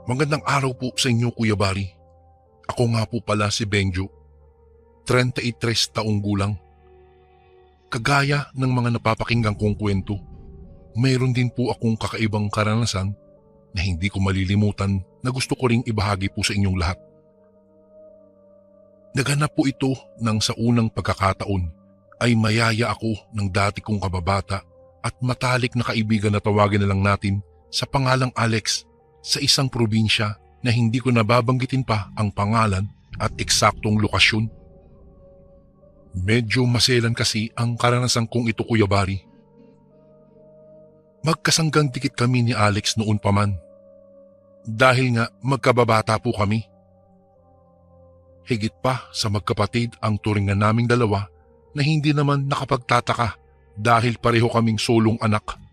Magandang araw po sa inyo, Kuya Bari. Ako nga po pala si Benjo, 33 taong gulang. Kagaya ng mga napapakinggan kong kwento, mayroon din po akong kakaibang karanasan na hindi ko malilimutan na gusto ko ring ibahagi po sa inyong lahat. Naganap po ito nang sa unang pagkakataon ay mayaya ako ng dati kong kababata at matalik na kaibigan na tawagin na lang natin sa pangalang Alex sa isang probinsya na hindi ko nababanggitin pa ang pangalan at eksaktong lokasyon. Medyo maselan kasi ang karanasan kong ito, Kuya Bari. Magkasanggang dikit kami ni Alex noon pa man. Dahil nga magkababata po kami. Higit pa sa magkapatid ang turingan naming dalawa na hindi naman nakapagtataka dahil pareho kaming sulong anak.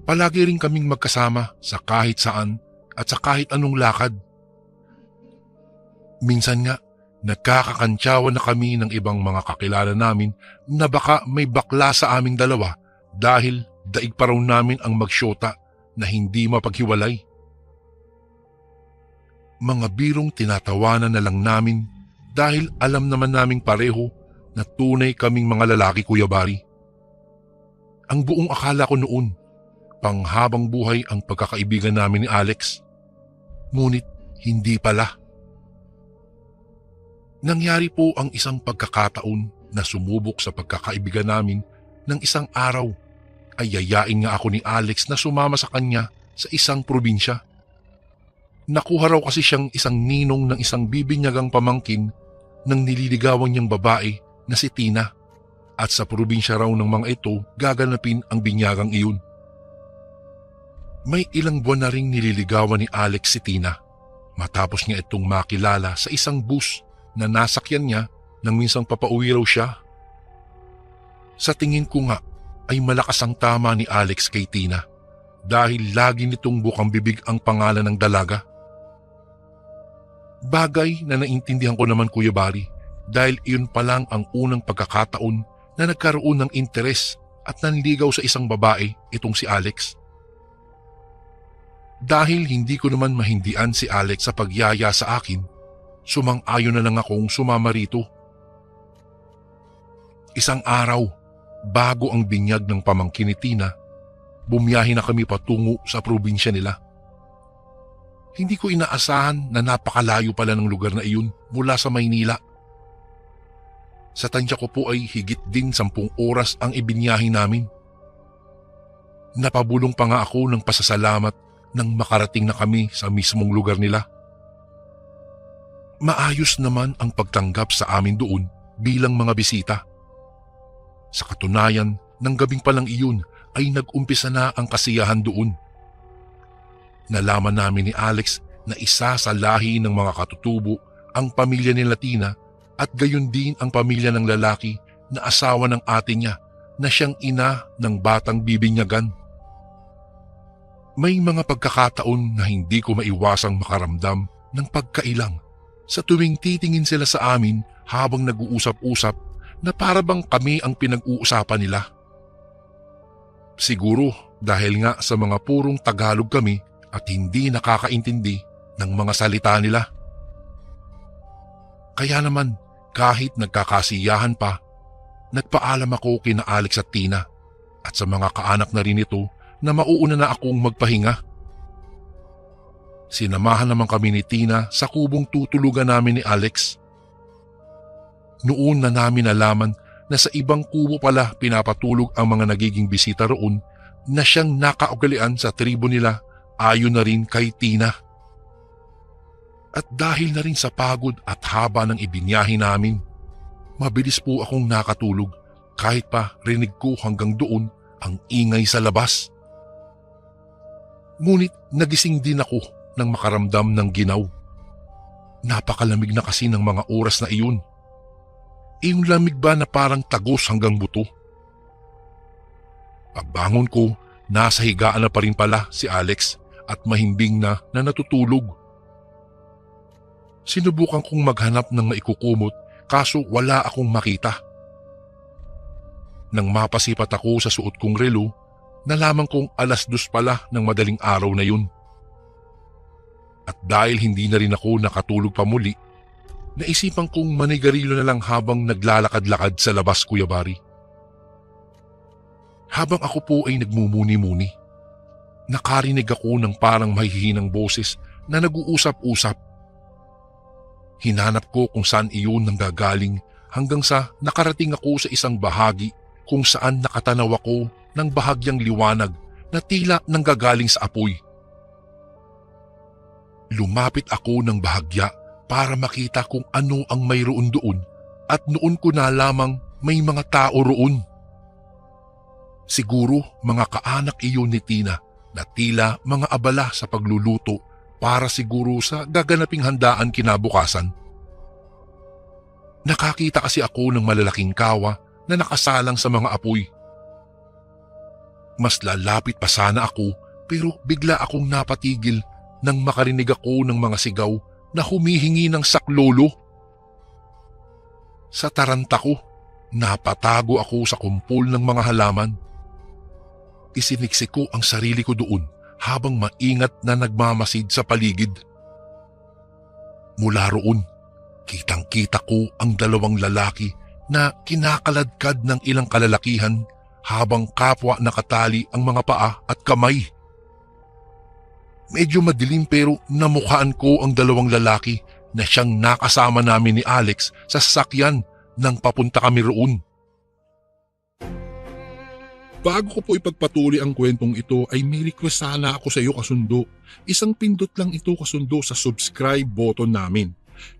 Palagi rin kaming magkasama sa kahit saan at sa kahit anong lakad. Minsan nga, nagkakakantsawan na kami ng ibang mga kakilala namin na baka may bakla sa aming dalawa dahil daig pa raw namin ang magsyota na hindi mapaghiwalay. Mga birong tinatawanan na lang namin dahil alam naman naming pareho na tunay kaming mga lalaki, Kuya Bari. Ang buong akala ko noon, panghabang buhay ang pagkakaibigan namin ni Alex. Ngunit hindi pala. Nangyari po ang isang pagkakataon na sumubok sa pagkakaibigan namin ng isang araw ay yayain nga ako ni Alex na sumama sa kanya sa isang probinsya. Nakuha raw kasi siyang isang ninong ng isang bibinyagang pamangkin ng nililigawan niyang babae na si Tina at sa probinsya raw ng mga ito gaganapin ang binyagang iyon. May ilang buwan na ring nililigawan ni Alex si Tina matapos niya itong makilala sa isang bus na nasakyan niya nang minsang papauwi raw siya. Sa tingin ko nga ay malakas ang tama ni Alex kay Tina dahil lagi nitong bukang bibig ang pangalan ng dalaga. Bagay na naintindihan ko naman, Kuya Bari, dahil iyon pa lang ang unang pagkakataon na nagkaroon ng interes at nanligaw sa isang babae itong si Alex. Dahil hindi ko naman mahindian si Alex sa pagyaya sa akin, sumang-ayon na lang akong sumama rito. Isang araw, bago ang binyag ng pamangkin ni Tina, bumiyahe na kami patungo sa probinsya nila. Hindi ko inaasahan na napakalayo pala ng lugar na iyon mula sa Maynila. Sa tansya ko po ay higit din 10 oras ang ibinyahe namin. Napabulong pa nga ako ng pasasalamat nang makarating na kami sa mismong lugar nila. Maayos naman ang pagtanggap sa amin doon bilang mga bisita. Sa katunayan, ng gabing palang iyon ay nag-umpisa na ang kasiyahan doon. Nalaman namin ni Alex na isa sa lahi ng mga katutubo ang pamilya ni Tina at gayon din ang pamilya ng lalaki na asawa ng ate niya na siyang ina ng batang bibinyagan. May mga pagkakataon na hindi ko maiwasang makaramdam ng pagkailang sa tuwing titingin sila sa amin habang nag-uusap-usap na para bang kami ang pinag-uusapan nila. Siguro dahil nga sa mga purong Tagalog kami at hindi nakakaintindi ng mga salita nila. Kaya naman kahit nagkakasiyahan pa, nagpaalam ako kina Alex at Tina at sa mga kaanak na rin ito na mauuna na akong magpahinga. Sinamahan naman kami ni Tina sa kubong tutulugan namin ni Alex. Noon na namin nalaman na sa ibang kubo pala pinapatulog ang mga nagiging bisita roon na siyang nakaugalian sa tribo nila ayon na rin kay Tina. At dahil na rin sa pagod at haba ng ibinyahe namin, mabilis po akong nakatulog kahit pa rinig ko hanggang doon ang ingay sa labas. Ngunit nagising din ako nang makaramdam ng ginaw. Napakalamig na kasi ng mga oras na iyon. Iyong lamig ba na parang tagos hanggang buto? Pagbangon ko, nasa higaan na pa rin pala si Alex at mahimbing na natutulog. Sinubukan kong maghanap ng maikukumot kaso wala akong makita. Nang mapasipat ako sa suot kong relo, nalaman kong 2:00 pala ng madaling araw na yun. At dahil hindi na rin ako nakatulog pa muli, naisipan kong manigarilyo na lang habang naglalakad-lakad sa labas, Kuya Bari. Habang ako po ay nagmumuni-muni, nakarinig ako ng parang mahihinang boses na nag-uusap-usap. Hinanap ko kung saan iyon nanggagaling hanggang sa nakarating ako sa isang bahagi kung saan nakatanaw ako ng bahagyang liwanag na tila nanggagaling sa apoy. Lumapit ako ng bahagya para makita kung ano ang mayroon doon at noon ko na lamang may mga tao roon. Siguro mga kaanak iyon ni Tina na tila mga abala sa pagluluto para siguro sa gaganaping handaan kinabukasan. Nakakita kasi ako ng malalaking kawa na nakasalang sa mga apoy. Mas lalapit pa sana ako pero bigla akong napatigil nang makarinig ako ng mga sigaw na humihingi ng saklolo. Sa taranta ko, napatago ako sa kumpol ng mga halaman. Isiniksik ko ang sarili ko doon habang maingat na nagmamasid sa paligid. Mula roon, kitang-kita ko ang dalawang lalaki na kinakaladkad ng ilang kalalakihan habang kapwa nakatali ang mga paa at kamay. Medyo madilim pero namukhaan ko ang dalawang lalaki na siyang nakasama namin ni Alex sa sasakyan nang papunta kami roon. Bago ko po ipagpatuloy ang kwentong ito ay may request sana ako sa iyo, kasundo. Isang pindot lang ito, kasundo, sa subscribe button namin.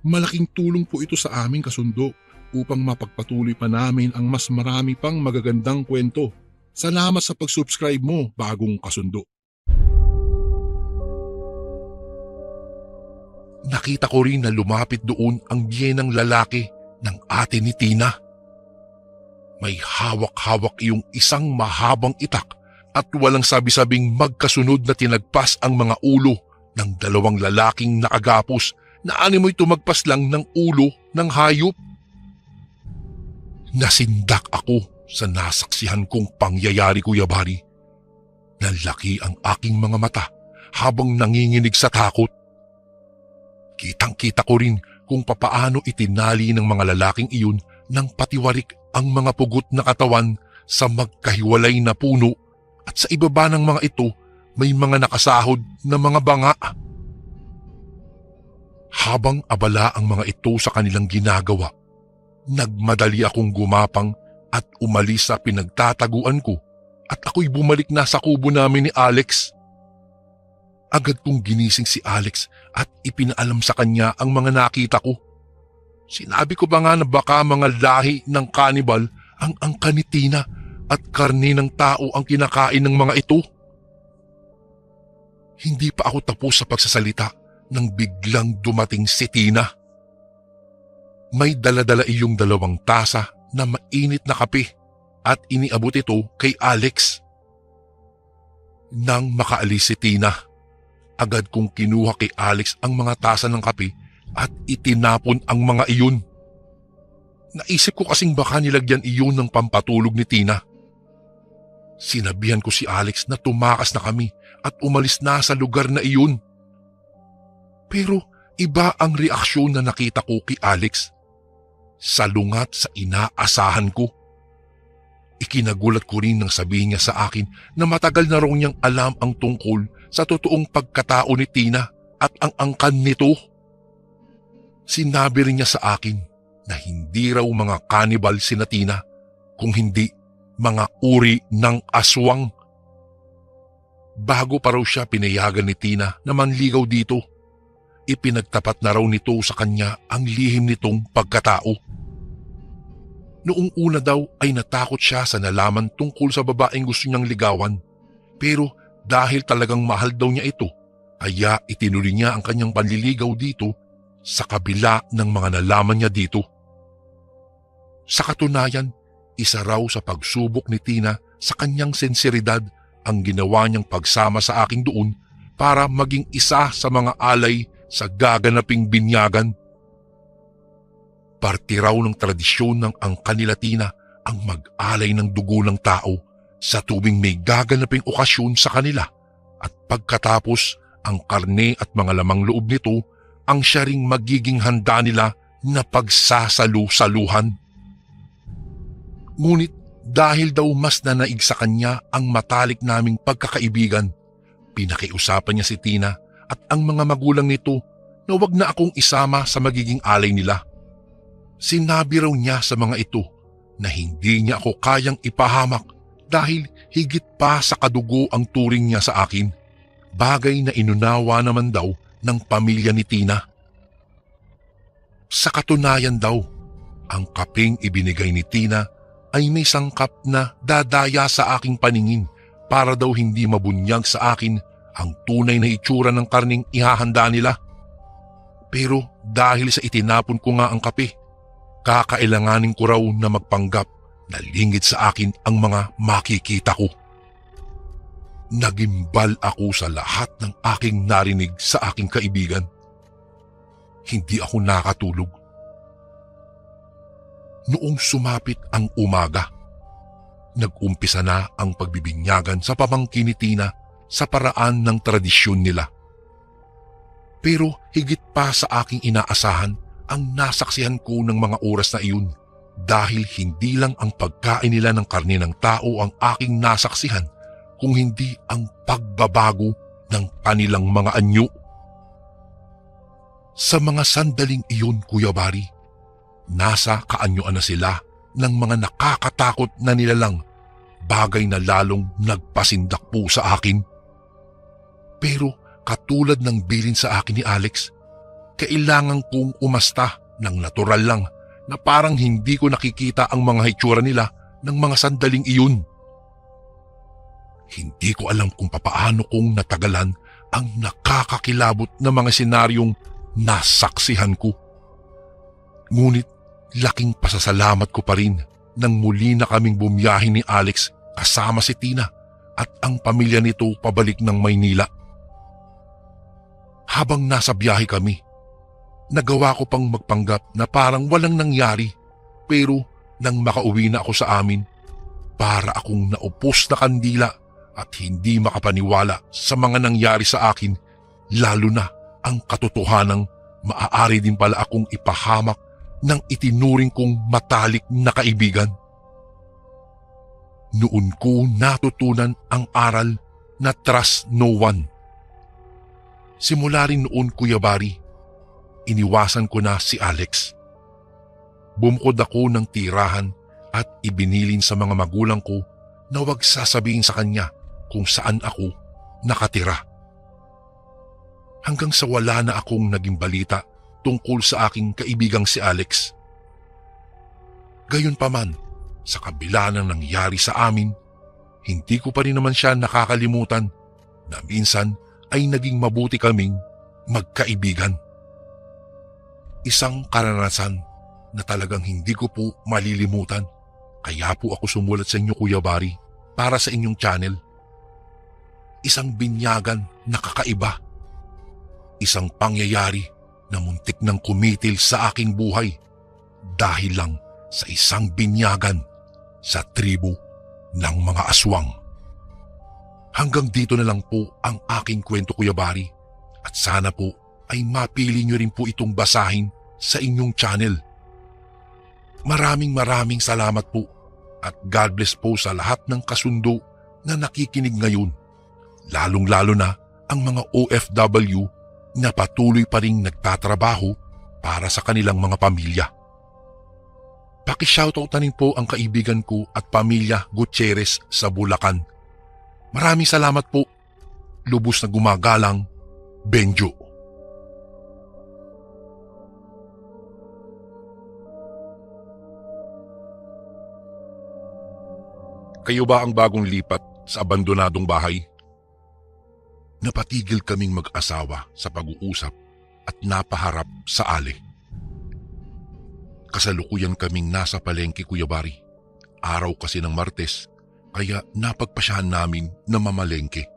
Malaking tulong po ito sa amin, kasundo, upang mapagpatuloy pa namin ang mas marami pang magagandang kwento. Salamat sa pag-subscribe mo, bagong kasundo. Nakita ko rin na lumapit doon ang biyenang lalaki ng ate ni Tina. May hawak-hawak iyong isang mahabang itak at walang sabi-sabing magkasunod na tinagpas ang mga ulo ng dalawang lalaking nakagapos na animoy tumagpas lang ng ulo ng hayop. Nasindak ako sa nasaksihan kong pangyayari, Kuya Bari. Nalaki ang aking mga mata habang nanginginig sa takot. Kitang-kita ko rin kung papaano itinali ng mga lalaking iyon ng patiwarik ang mga pugot na katawan sa magkahiwalay na puno at sa ibaba ng mga ito may mga nakasahod na mga banga. Habang abala ang mga ito sa kanilang ginagawa, nagmadali akong gumapang at umalis sa pinagtataguan ko at ako'y bumalik na sa kubo namin ni Alex. Agad kong ginising si Alex at ipinaalam sa kanya ang mga nakita ko. Sinabi ko ba nga na baka mga lahi ng kanibal ang angka ni Tina at karne ng tao ang kinakain ng mga ito? Hindi pa ako tapos sa pagsasalita nang biglang dumating si Tina. May dala-dala iyong dalawang tasa na mainit na kape at iniabot ito kay Alex. Nang makaalis si Tina, agad kong kinuha kay Alex ang mga tasa ng kape at itinapon ang mga iyon. Naisip ko kasing baka nilagyan iyon ng pampatulog ni Tina. Sinabihan ko si Alex na tumakas na kami at umalis na sa lugar na iyon. Pero iba ang reaksyon na nakita ko kay Alex. Salungat sa inaasahan ko. Ikinagulat ko rin nang sabihin niya sa akin na matagal na raw niyang alam ang tungkol sa totoong pagkatao ni Tina at ang angkan nito. Sinabi rin niya sa akin na hindi raw mga kanibal sina Tina, kung hindi mga uri ng aswang. Bago pa raw siya pinayagan ni Tina na manligaw dito, ipinagtapat na raw nito sa kanya ang lihim nitong pagkatao. Noong una daw ay natakot siya sa nalaman tungkol sa babaeng gusto niyang ligawan, pero dahil talagang mahal daw niya ito, kaya itinuloy niya ang kanyang panliligaw dito sa kabila ng mga nalaman niya dito. Sa katunayan, isa raw sa pagsubok ni Tina sa kanyang sinseridad ang ginawa niyang pagsama sa akin doon para maging isa sa mga alay sa gaganaping binyagan. Parte raw ng tradisyon ng angkan nila Tina ang mag-alay ng dugo ng tao sa tuwing may gaganaping okasyon sa kanila at pagkatapos ang karne at mga lamang loob nito ang siya ring magiging handa nila na pagsasalu-saluhan. Ngunit dahil daw mas nanaig sa kanya ang matalik naming pagkakaibigan, pinakiusapan niya si Tina at ang mga magulang nito na wag na akong isama sa magiging alay nila. Sinabi raw niya sa mga ito na hindi niya ako kayang ipahamak dahil higit pa sa kadugo ang turing niya sa akin, bagay na inunawa naman daw ng pamilya ni Tina. Sa katunayan daw, ang kapeng ibinigay ni Tina ay may sangkap na dadaya sa aking paningin para daw hindi mabunyag sa akin ang tunay na itsura ng karning ihahanda nila. Pero dahil sa itinapon ko nga ang kape, kakailanganin ko raw na magpanggap na lingid sa akin ang mga makikita ko. Nagimbal ako sa lahat ng aking narinig sa aking kaibigan. Hindi ako nakatulog. Noong sumapit ang umaga, nag-umpisa na ang pagbibinyagan sa pamangkin ni Tina sa paraan ng tradisyon nila. Pero higit pa sa aking inaasahan ang nasaksihan ko ng mga oras na iyon dahil hindi lang ang pagkain nila ng karne ng tao ang aking nasaksihan kung hindi ang pagbabago ng kanilang mga anyo. Sa mga sandaling iyon, Kuya Bari, nasa kaanyuan na sila ng mga nakakatakot na nilalang, bagay na lalong nagpasindak po sa akin. Pero katulad ng bilin sa akin ni Alex, kailangan kong umasta ng natural lang na parang hindi ko nakikita ang mga hitsura nila ng mga sandaling iyon. Hindi ko alam kung papaano kong natagalan ang nakakakilabot na mga senaryong nasaksihan ko. Ngunit laking pasasalamat ko pa rin nang muli na kaming bumiyahe ni Alex kasama si Tina at ang pamilya nito pabalik ng Maynila. Habang nasa biyahe kami, nagawa ko pang magpanggap na parang walang nangyari, pero nang makauwi na ako sa amin, para akong naupos na kandila at hindi makapaniwala sa mga nangyari sa akin, lalo na ang katotohanang maaari din pala akong ipahamak ng itinuring kong matalik na kaibigan. Noon ko natutunan ang aral na trust no one. Simula rin noon, Kuya Bari, iniwasan ko na si Alex. Bumukod ako ng tirahan at ibinilin sa mga magulang ko na huwag sasabihin sa kanya kung saan ako nakatira. Hanggang sa wala na akong naging balita tungkol sa aking kaibigang si Alex. Gayunpaman, sa kabila ng nangyari sa amin, hindi ko pa rin naman siya nakakalimutan na minsan ay naging mabuti kaming magkaibigan. Isang karanasan na talagang hindi ko po malilimutan, kaya po ako sumulat sa inyo, Kuya Bari, para sa inyong channel. Isang binyagan na kakaiba. Isang pangyayari na muntik nang kumitil sa aking buhay dahil lang sa isang binyagan sa tribo ng mga aswang. Hanggang dito na lang po ang aking kwento, Kuya Bari, at sana po ay mapili nyo rin po itong basahin sa inyong channel. Maraming salamat po at God bless po sa lahat ng kasundo na nakikinig ngayon, lalong-lalo na ang mga OFW na patuloy pa ring nagtatrabaho para sa kanilang mga pamilya. Paki-shoutout na rin po ang kaibigan ko at pamilya Gutierrez sa Bulacan. Maraming salamat po. Lubos na gumagalang, Benjo. Kayo ba ang bagong lipat sa abandonadong bahay? Napatigil kaming mag-asawa sa pag-uusap at napaharap sa ali. Kasalukuyan kaming nasa palengke, Kuya Bari. Araw kasi ng Martes, kaya napagpasyahan namin na mamalengke.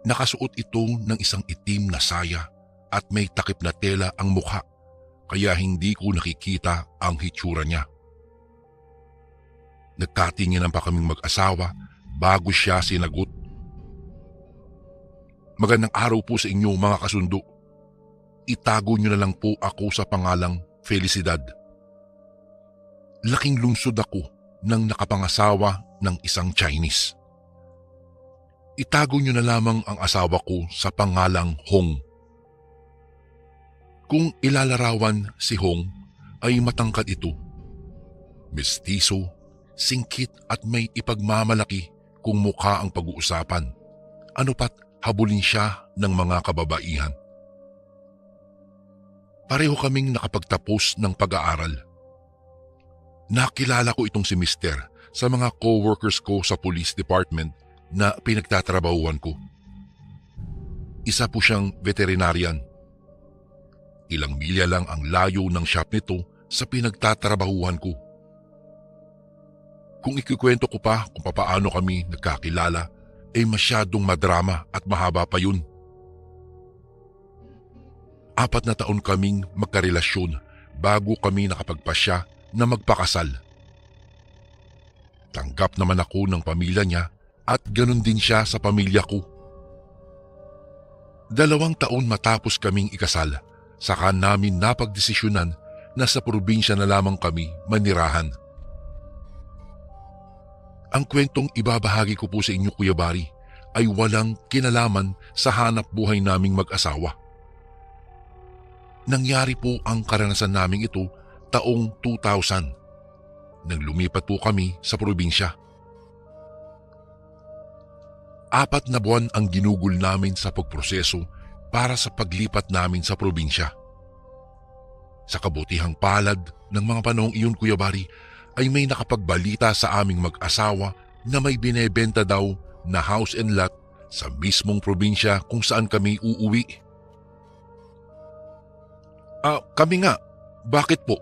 Nakasuot ito ng isang itim na saya at may takip na tela ang mukha, kaya hindi ko nakikita ang hitsura niya. Nagkatinginan pa kaming mag-asawa bago siya sinagot. Magandang araw po sa inyo mga kasundo. Itago niyo na lang po ako sa pangalang Felicidad. Laking lungsod ako nang nakapangasawa ng isang Chinese. Itago niyo na lamang ang asawa ko sa pangalang Hong. Kung ilalarawan si Hong ay matangkad ito. Mestizo, singkit at may ipagmamalaki kung mukha ang pag-uusapan. Ano pat habulin siya ng mga kababaihan. Pareho kaming nakapagtapos ng pag-aaral. Nakilala ko itong si Mister sa mga co-workers ko sa police department na pinagtatrabahuan ko. Isa po siyang veterinarian. Ilang milya lang ang layo ng shop nito sa pinagtatrabahuan ko. Kung ikikwento ko pa kung papaano kami nagkakilala, ay masyadong madrama at mahaba pa yun. 4 na taon kaming magkarelasyon bago kami nakapagpasya na magpakasal. Tanggap naman ako ng pamilya niya at ganun din siya sa pamilya ko. 2 taon matapos kaming ikasal, saka namin napagdesisyonan na sa probinsya na lamang kami manirahan. Ang kwentong ibabahagi ko po sa inyo, Kuya Bari, ay walang kinalaman sa hanap buhay naming mag-asawa. Nangyari po ang karanasan naming ito taong 2000 nang lumipat po kami sa probinsya. 4 na buwan ang ginugol namin sa pagproseso para sa paglipat namin sa probinsya. Sa kabutihang palad ng mga panahong iyon, Kuya Bari, ay may nakapagbalita sa aming mag-asawa na may binebenta daw na house and lot sa mismong probinsya kung saan kami uuwi. Kami nga, bakit po?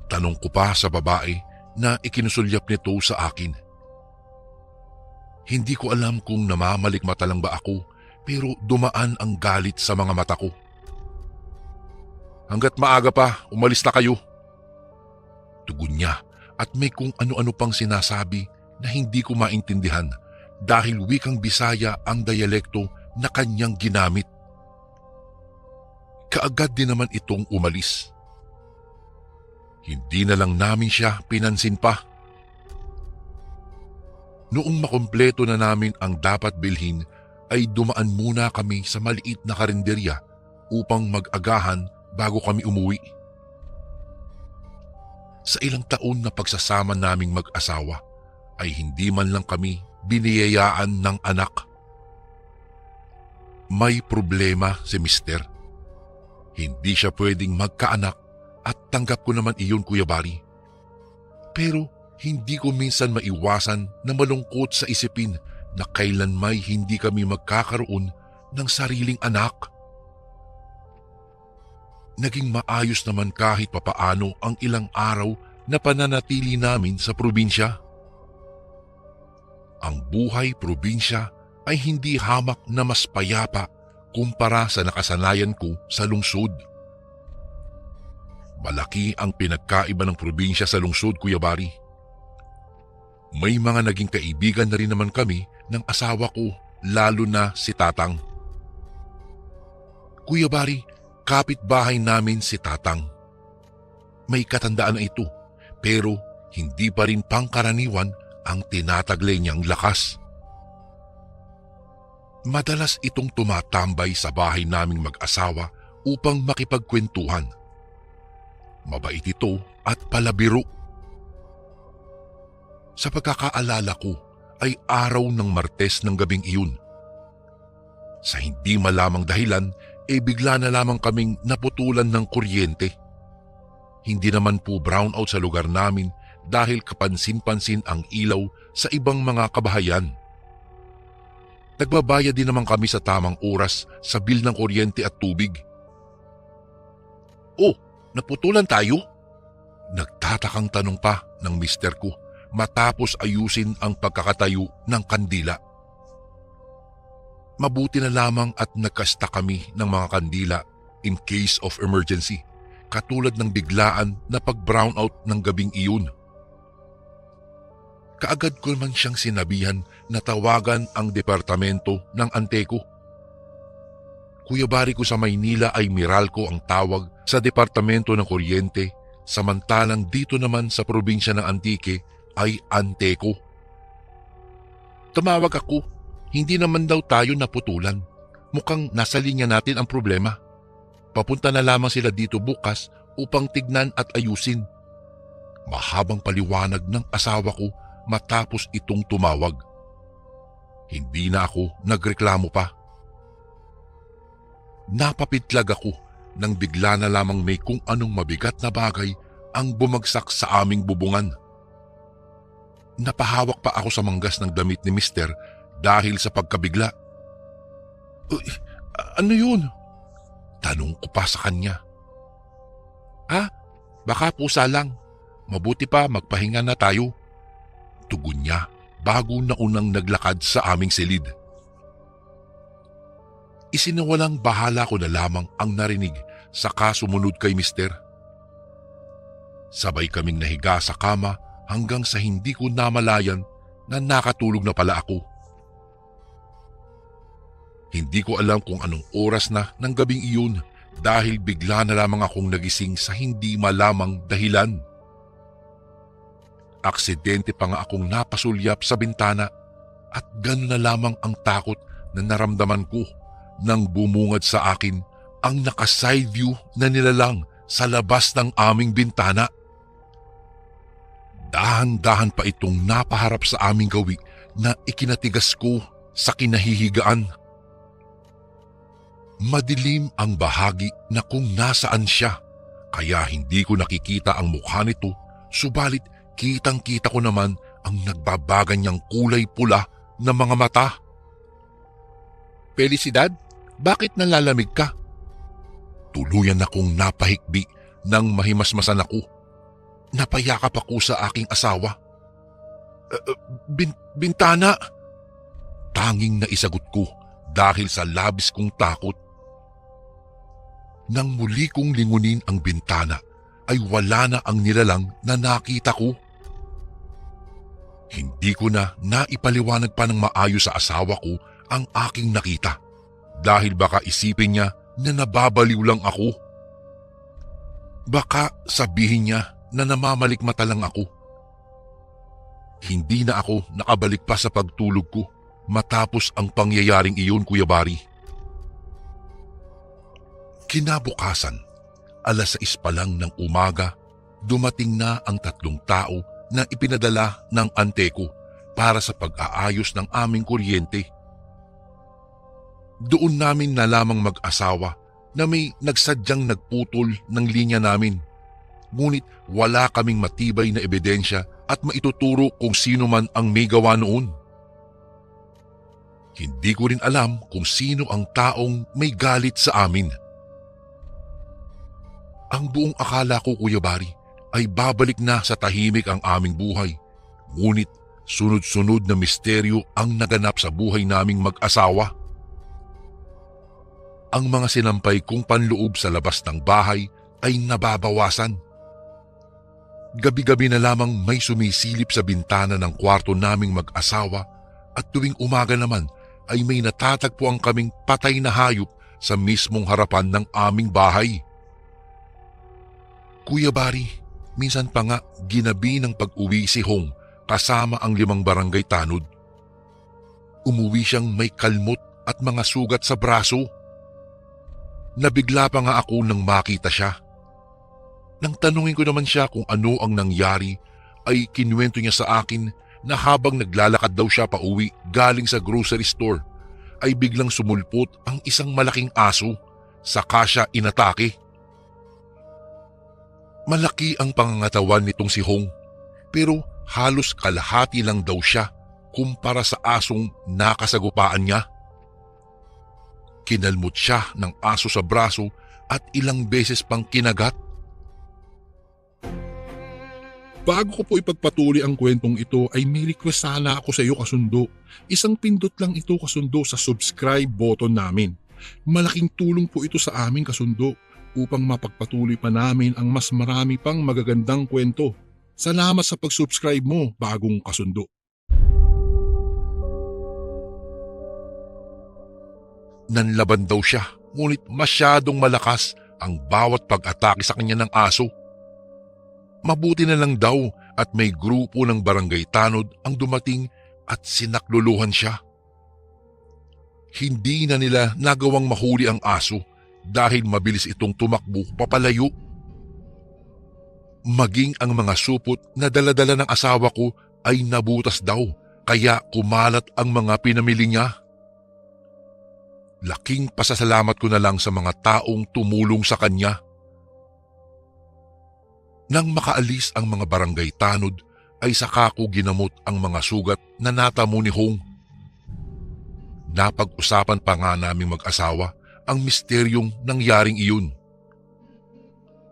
Tanong ko pa sa babae na ikinusulyap nito sa akin. Hindi ko alam kung namamalikmata lang ba ako, pero dumaan ang galit sa mga mata ko. Hanggat maaga pa, umalis na kayo. Tugon niya at may kung ano-ano pang sinasabi na hindi ko maintindihan dahil wikang Bisaya ang diyalekto na kanyang ginamit. Kaagad din naman itong umalis. Hindi na lang namin siya pinansin pa. Noong makumpleto na namin ang dapat bilhin ay dumaan muna kami sa maliit na karinderya upang mag-agahan bago kami umuwi. Sa ilang taon na pagsasama naming mag-asawa ay hindi man lang kami biniyayaan ng anak. May problema si Mister. Hindi siya pwedeng magkaanak at tanggap ko naman iyon, Kuya Bari. Pero hindi ko minsan maiwasan na malungkot sa isipin na kailan may hindi kami magkakaroon ng sariling anak. Naging maayos naman kahit papaano ang ilang araw na pananatili namin sa probinsya. Ang buhay probinsya ay hindi hamak na mas payapa kumpara sa nakasanayan ko sa lungsod. Malaki ang pinagkaiba ng probinsya sa lungsod, Kuya Bari. May mga naging kaibigan na rin naman kami ng asawa ko, lalo na si Tatang. Kuya Bari, kapitbahay namin si Tatang. May katandaan na ito, pero hindi pa rin pangkaraniwan ang tinataglay niyang lakas. Madalas itong tumatambay sa bahay naming mag-asawa upang makipagkwentuhan. Mabait ito at palabiro. Sa pagkakaalala ko ay araw ng Martes ng gabing iyon. Sa hindi malamang dahilan, bigla na lamang kaming naputulan ng kuryente. Hindi naman po brownout sa lugar namin dahil kapansin-pansin ang ilaw sa ibang mga kabahayan. Nagbabayad din naman kami sa tamang oras sa bill ng kuryente at tubig. Oh, naputulan tayo? Nagtatakang tanong pa ng mister ko matapos ayusin ang pagkakatayo ng kandila. Mabuti na lamang at nagkasta kami ng mga kandila in case of emergency, katulad ng biglaan na pag-brownout ng gabing iyon. Kaagad ko naman siyang sinabihan na tawagan ang departamento ng ante ko. Kuya Bari, ko sa Maynila ay Meralco ang tawag sa Departamento ng Kuryente, samantalang dito naman sa probinsya ng Antique ay Anteco. Tumawag ako, hindi naman daw tayo naputulan. Mukhang nasa linya natin ang problema. Papunta na lamang sila dito bukas upang tignan at ayusin. Mahabang paliwanag ng asawa ko matapos itong tumawag. Hindi na ako nagreklamo pa. Napapitlag ako nang bigla na lamang may kung anong mabigat na bagay ang bumagsak sa aming bubungan. Napahawak pa ako sa manggas ng damit ni Mister dahil sa pagkabigla. Ano yun? Tanong ko pa sa kanya. Baka pusa lang. Mabuti pa magpahinga na tayo. Tugon niya bago na unang naglakad sa aming silid. Isinawalang bahala ko na lamang ang narinig sa sumunod kay Mister. Sabay kaming nahiga sa kama hanggang sa hindi ko namalayan na nakatulog na pala ako. Hindi ko alam kung anong oras na ng gabing iyon dahil bigla na lamang akong nagising sa hindi malamang dahilan. Aksidente pa nga akong napasulyap sa bintana at gano'n na lamang ang takot na naramdaman ko nang bumungad sa akin ang naka-side view na nilalang sa labas ng aming bintana. Dahan-dahan pa itong napaharap sa aming gawi na ikinatigas ko sa kinahihigaan. Madilim ang bahagi na kung nasaan siya, kaya hindi ko nakikita ang mukha nito, subalit kitang-kita ko naman ang nagbabagan niyang kulay pula na mga mata. Felicidad, bakit nalalamig ka? Tuluyan akong napahikbi nang mahimasmasan ako. Napayakap ako sa aking asawa. Bintana! Tanging naisagot ko dahil sa labis kong takot. Nang muli kong lingunin ang bintana, ay wala na ang nilalang na nakita ko. Hindi ko na naipaliwanag pa ng maayos sa asawa ko ang aking nakita dahil baka isipin niya na nababaliw lang ako. Baka sabihin niya na namamalikmata lang ako. Hindi na ako nakabalik pa sa pagtulog ko matapos ang pangyayaring iyon, Kuya Bari. Kinabukasan, 6:00 pa lang ng umaga, dumating na ang 3 tao na ipinadala ng Anteco para sa pag-aayos ng aming kuryente. Doon namin na lamang mag-asawa na may nagsadyang nagputol ng linya namin. Ngunit wala kaming matibay na ebidensya at maituturo kung sino man ang may gawa noon. Hindi ko rin alam kung sino ang taong may galit sa amin. Ang buong akala ko, Kuya Bari, ay babalik na sa tahimik ang aming buhay. Ngunit sunod-sunod na misteryo ang naganap sa buhay naming mag-asawa. Ang mga sinampay kong panloob sa labas ng bahay ay nababawasan. Gabi-gabi na lamang may sumisilip sa bintana ng kwarto naming mag-asawa at tuwing umaga naman ay may natatagpuan kaming patay na hayop sa mismong harapan ng aming bahay. Kuya Bari, minsan pa nga ginabi ng pag-uwi si Hong kasama ang 5 barangay tanod. Umuwi siyang may kalmot at mga sugat sa braso. Nabigla pa nga ako nang makita siya. Nang tanungin ko naman siya kung ano ang nangyari, ay kinuwento niya sa akin na habang naglalakad daw siya pauwi galing sa grocery store, ay biglang sumulpot ang isang malaking aso, saka siya inatake. Malaki ang pangangatawan nitong si Hong, pero halos kalahati lang daw siya kumpara sa asong nakasagupaan niya. Kinalmot siya ng aso sa braso at ilang beses pang kinagat. Bago ko po ipagpatuloy ang kwentong ito ay may request sana ako sa iyo, kasundo. Isang pindot lang ito, kasundo, sa subscribe button namin. Malaking tulong po ito sa amin, kasundo, upang mapagpatuloy pa namin ang mas marami pang magagandang kwento. Salamat sa pag-subscribe mo, bagong kasundo. Nanlaban daw siya ngunit masyadong malakas ang bawat pag-atake sa kanya ng aso. Mabuti na lang daw at may grupo ng barangay tanod ang dumating at sinakluluhan siya. Hindi na nila nagawang mahuli ang aso dahil mabilis itong tumakbo papalayo. Maging ang mga supot na daladala ng asawa ko ay nabutas daw kaya kumalat ang mga pinamili niya. Laking pasasalamat ko na lang sa mga taong tumulong sa kanya. Nang makaalis ang mga barangay tanod ay saka ko ginamot ang mga sugat na natamo ni Hong. Napag-usapan pa nga naming mag-asawa ang misteryong nangyaring iyon.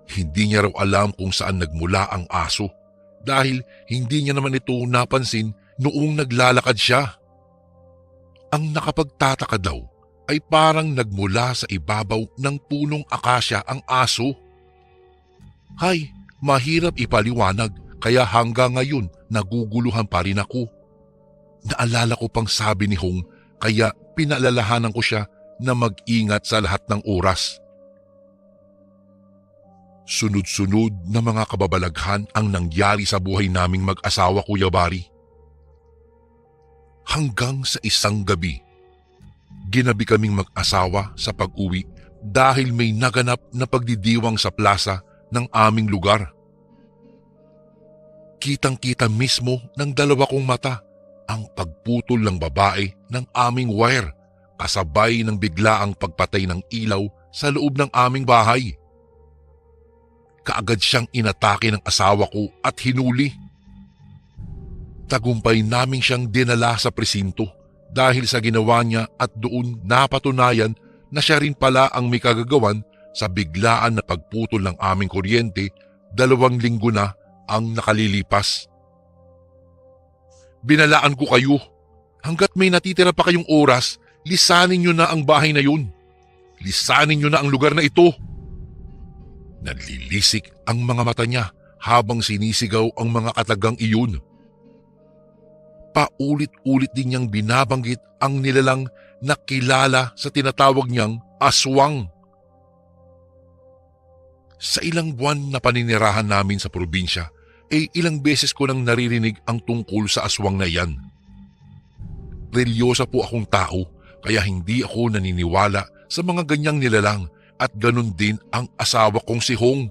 Hindi niya raw alam kung saan nagmula ang aso dahil hindi niya naman ito napansin noong naglalakad siya. Ang nakapagtataka daw ay parang nagmula sa ibabaw ng punong akasya ang aso. Hay, mahirap ipaliwanag kaya hanggang ngayon naguguluhan pa rin ako. Naalala ko pang sabi ni Hong kaya pinaalalahanan ko siya na mag-ingat sa lahat ng oras. Sunod-sunod na mga kababalaghan ang nangyari sa buhay naming mag-asawa, Kuya Bari. Hanggang sa isang gabi, ginabi kaming mag-asawa sa pag-uwi dahil may naganap na pagdidiwang sa plaza ng aming lugar. Kitang-kita mismo ng dalawa kong mata ang pagputol ng babae ng aming wire kasabay ng biglaang pagpatay ng ilaw sa loob ng aming bahay. Kaagad siyang inatake ng asawa ko at hinuli. Tagumpay naming siyang dinala sa presinto dahil sa ginawa niya at doon napatunayan na siya rin pala ang may kagagawan sa biglaan na pagputol ng aming kuryente 2 linggo na ang nakalilipas. Binalaan ko kayo, hanggat may natitira pa kayong oras, lisanin niyo na ang bahay na yun. Lisanin niyo na ang lugar na ito. Nalilisik ang mga mata niya habang sinisigaw ang mga katagang iyon. Paulit-ulit din niyang binabanggit ang nilalang na kilala sa tinatawag niyang aswang. Sa ilang buwan na paninirahan namin sa probinsya, ilang beses ko nang naririnig ang tungkol sa aswang na yan. Relyosa po akong tao kaya hindi ako naniniwala sa mga ganyang nilalang at ganun din ang asawa kong si Hong.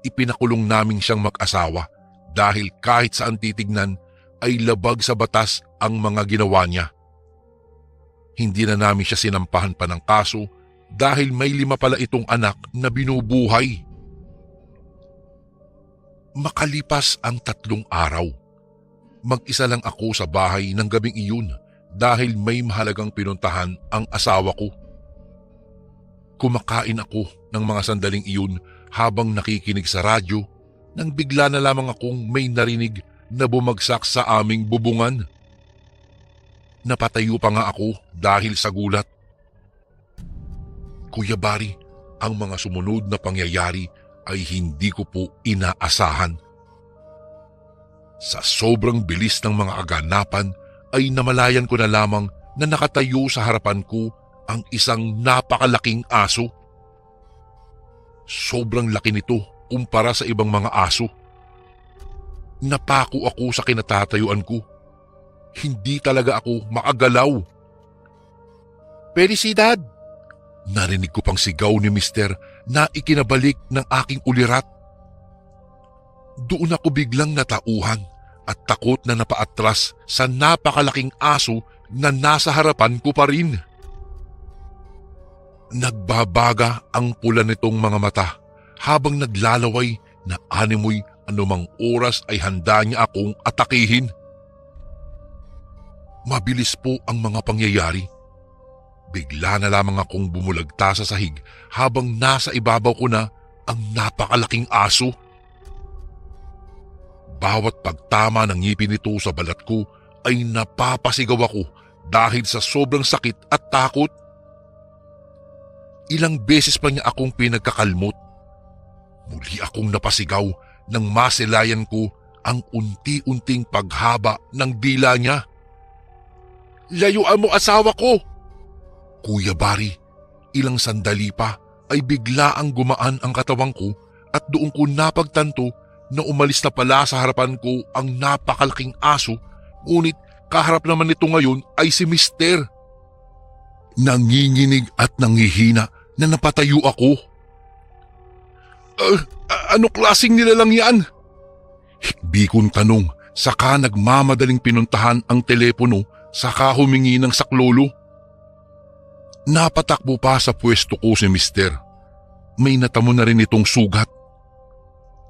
Ipinakulong namin siyang mag-asawa dahil kahit saan titignan ay labag sa batas ang mga ginawa niya. Hindi na namin siya sinampahan pa ng kaso dahil may 5 pala itong anak na binubuhay. Makalipas ang 3 araw, mag-isa lang ako sa bahay ng gabing iyon dahil may mahalagang pinuntahan ang asawa ko. Kumakain ako ng mga sandaling iyon habang nakikinig sa radyo nang bigla na lamang akong may narinig na bumagsak sa aming bubungan. Napatayo pa nga ako dahil sa gulat. Kuya Bari, ang mga sumunod na pangyayari ay hindi ko po inaasahan. Sa sobrang bilis ng mga kaganapan ay namalayan ko na lamang na nakatayo sa harapan ko ang isang napakalaking aso. Sobrang laki nito kumpara sa ibang mga aso. Napako ako sa kinatatayuan ko. Hindi talaga ako makagalaw. Felicidad! Narinig ko pang sigaw ni Mister na ikinabalik ng aking ulirat. Doon ako biglang natauhan at takot na napaatras sa napakalaking aso na nasa harapan ko pa rin. Nagbabaga ang pula nitong mga mata habang naglalaway na animoy anumang oras ay handa niya akong atakihin. Mabilis po ang mga pangyayari. Bigla na lamang akong bumulagta sa sahig habang nasa ibabaw ko na ang napakalaking aso. Bawat pagtama ng ngipin nito sa balat ko ay napapasigaw ako dahil sa sobrang sakit at takot. Ilang beses pa niya akong pinagkakalmot. Muli akong napasigaw nang masilayan ko ang unti-unting paghaba ng dila niya. Layuan mo asawa ko! Kuya Bari, ilang sandali pa ay biglaang gumaan ang katawang ko at doon ko napagtanto na umalis na pala sa harapan ko ang napakalaking aso, ngunit kaharap naman nito ngayon ay si Mister. Nanginginig at nangihina na napatayo ako. Ano klaseng nilalang yan? Hikbi kong tanong, saka nagmamadaling pinuntahan ang telepono saka humingi ng saklolo. Napatakbo pa sa pwesto ko si Mister. May natamo na rin itong sugat.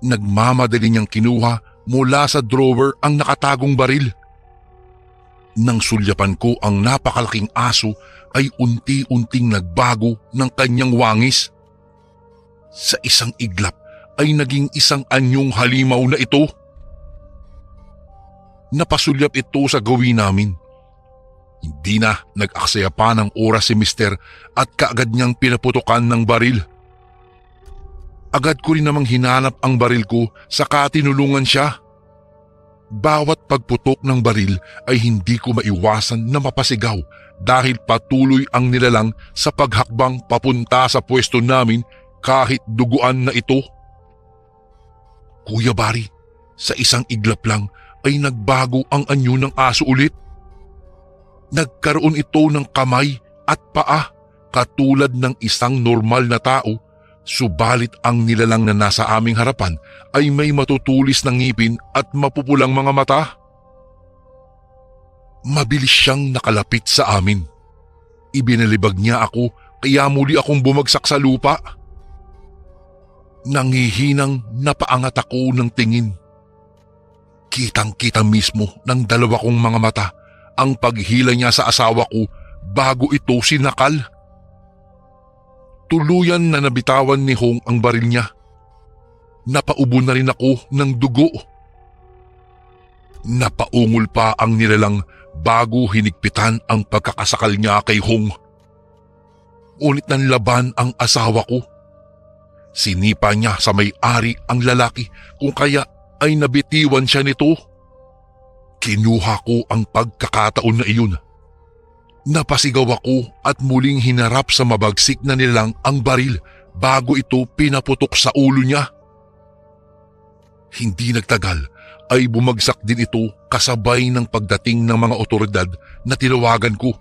Nagmamadali niyang kinuha mula sa drawer ang nakatagong baril. Nang sulyapan ko ang napakalaking aso ay unti-unting nagbago ng kanyang wangis. Sa isang iglap ay naging isang anyong halimaw na ito. Napasulyap ito sa gawin namin. Hindi na nag-aksaya pa ng oras si Mister at kaagad niyang pinaputukan ng baril. Agad ko rin namang hinanap ang baril ko saka tinulungan siya. Bawat pagputok ng baril ay hindi ko maiwasan na mapasigaw dahil patuloy ang nilalang sa paghakbang papunta sa pwesto namin kahit duguan na ito. Kuya Bari, sa isang iglap lang ay nagbago ang anyo ng aso ulit. Nagkaroon ito ng kamay at paa katulad ng isang normal na tao, subalit ang nilalang na nasa aming harapan ay may matutulis na ngipin at mapupulang mga mata. Mabilis siyang nakalapit sa amin. Ibinalibag niya ako kaya muli akong bumagsak sa lupa. Nangihinang napaangat ako ng tingin. Kitang-kita mismo ng dalawa kong mga mata ang paghila niya sa asawa ko bago ito sinakal. Tuluyan na nabitawan ni Hong ang baril niya. Napaubo na rin ako ng dugo. Napaungol pa ang nilalang bago hinigpitan ang pagkakasakal niya kay Hong. Ngunit nanlaban ang asawa ko. Sinipa niya sa may-ari ang lalaki kung kaya ay nabitiwan siya nito. Kinuha ko ang pagkakataon na iyon. Napasigaw ako at muling hinarap sa mabagsik na nilang ang baril bago ito pinaputok sa ulo niya. Hindi nagtagal ay bumagsak din ito kasabay ng pagdating ng mga otoridad na tinawagan ko.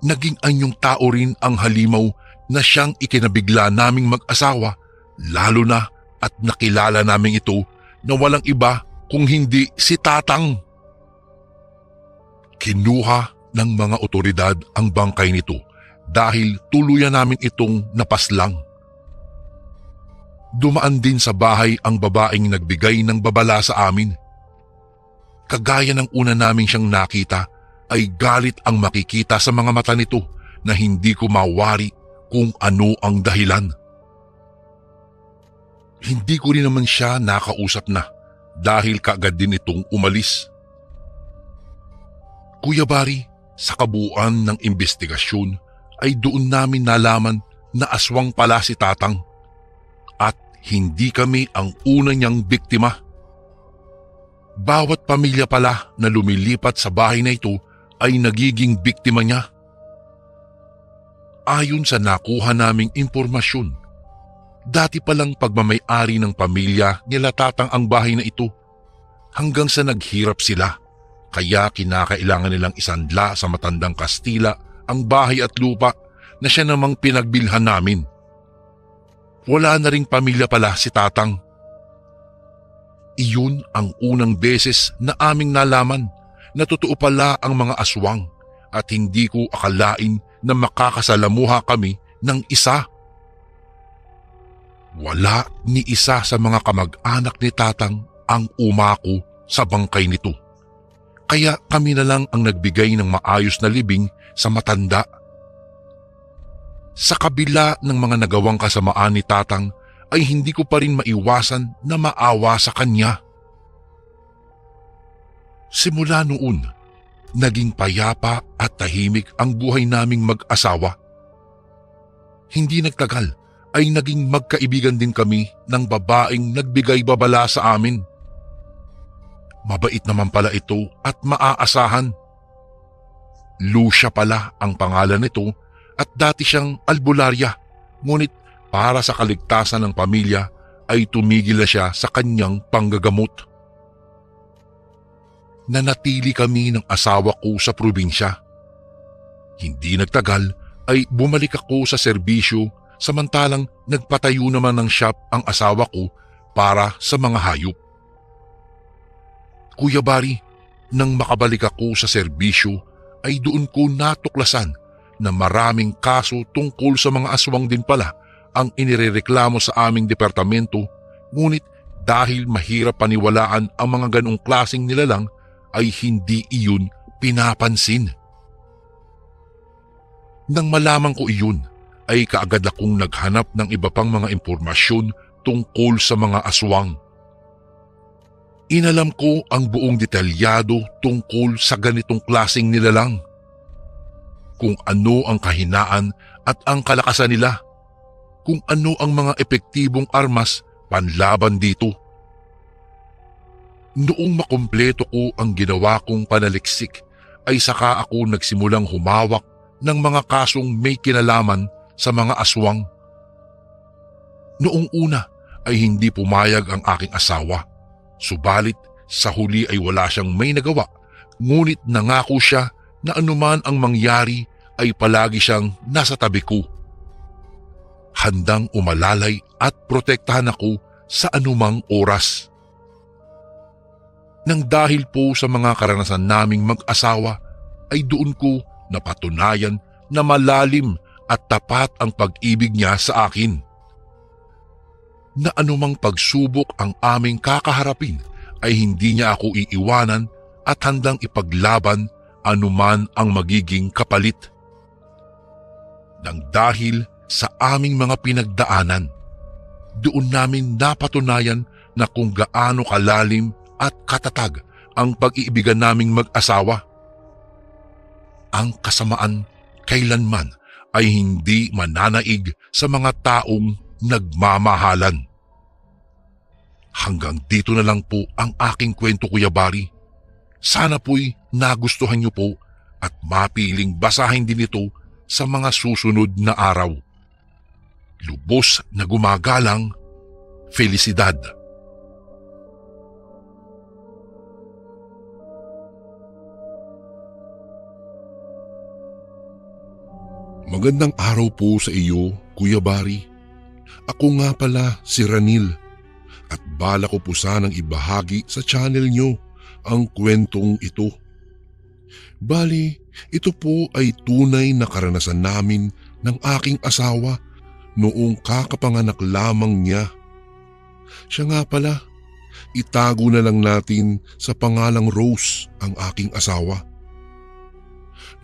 Naging anyong tao rin ang halimaw na siyang ikinabigla naming mag-asawa, lalo na at nakilala namin ito na walang iba kung hindi si Tatang. Kinuha ng mga otoridad ang bangkay nito dahil tuluyan namin itong napaslang. Dumaan din sa bahay ang babaeng nagbigay ng babala sa amin. Kagaya ng una naming siyang nakita ay galit ang makikita sa mga mata nito na hindi ko mawari kung ano ang dahilan. Hindi ko rin naman siya nakausap na dahil kaagad din itong umalis. Kuya Bari, sa kabuuan ng investigasyon ay doon namin nalaman na aswang pala si Tatang at hindi kami ang una niyang biktima. Bawat pamilya pala na lumilipat sa bahay na ito ay nagiging biktima niya. Ayon sa nakuha naming impormasyon, dati palang pagmamay-ari ng pamilya nila Tatang ang bahay na ito hanggang sa naghirap sila. Kaya kinakailangan nilang isanla sa matandang Kastila ang bahay at lupa na siya namang pinagbilhan namin. Wala na ring pamilya pala si Tatang. Iyon ang unang beses na aming nalaman na totoo pala ang mga aswang at hindi ko akalain na makakasalamuha kami ng isa. Wala ni isa sa mga kamag-anak ni Tatang ang umako sa bangkay nito. Kaya kami na lang ang nagbigay ng maayos na libing sa matanda. Sa kabila ng mga nagawang kasamaan ni Tatang ay hindi ko pa rin maiwasan na maawa sa kanya. Simula noon, naging payapa at tahimik ang buhay naming mag-asawa. Hindi nagtagal ay naging magkaibigan din kami ng babaeng nagbigay babala sa amin. Mabait naman pala ito at maaasahan. Lucia pala ang pangalan nito at dati siyang albularya, ngunit para sa kaligtasan ng pamilya ay tumigil na siya sa kanyang panggagamot. Nanatili kami ng asawa ko sa probinsya. Hindi nagtagal ay bumalik ako sa serbisyo samantalang nagpatayo naman ng shop ang asawa ko para sa mga hayop. Kuya Bari, nang makabalik ako sa serbisyo ay doon ko natuklasan na maraming kaso tungkol sa mga aswang din pala ang inirereklamo sa aming departamento, ngunit dahil mahirap paniwalaan ang mga ganong klaseng nilalang ay hindi iyon pinapansin. Nang malaman ko iyon ay kaagad akong naghanap ng iba pang mga impormasyon tungkol sa mga aswang. Inalam ko ang buong detalyado tungkol sa ganitong klaseng nilalang. Kung ano ang kahinaan at ang kalakasan nila. Kung ano ang mga epektibong armas panlaban dito. Noong makumpleto ko ang ginawa kong panaliksik ay saka ako nagsimulang humawak ng mga kasong may kinalaman sa mga aswang. Noong una ay hindi pumayag ang aking asawa. Subalit sa huli ay wala siyang may nagawa, ngunit nangako siya na anuman ang mangyari ay palagi siyang nasa tabi ko. Handang umalalay at protektahan ako sa anumang oras. Nang dahil po sa mga karanasan naming mag-asawa ay doon ko napatunayan na malalim at tapat ang pag-ibig niya sa akin. Na anumang pagsubok ang aming kakaharapin ay hindi niya ako iiwanan at handang ipaglaban anuman ang magiging kapalit. Nang dahil sa aming mga pinagdaanan, doon namin napatunayan na kung gaano kalalim at katatag ang pag-iibigan naming mag-asawa. Ang kasamaan kailanman ay hindi mananaig sa mga taong nagmamahalan. Hanggang dito na lang po ang aking kwento, Kuya Bari. Sana po'y nagustuhan niyo po at mapiling basahin din ito sa mga susunod na araw. Lubos na gumagalang, Felicidad. Magandang araw po sa iyo, Kuya Bari. Ako nga pala si Ranil at bala ko po sanang ibahagi sa channel nyo ang kwentong ito. Bali, ito po ay tunay na karanasan namin ng aking asawa noong kakapanganak lamang niya. Siya nga pala, itago na lang natin sa pangalang Rose ang aking asawa.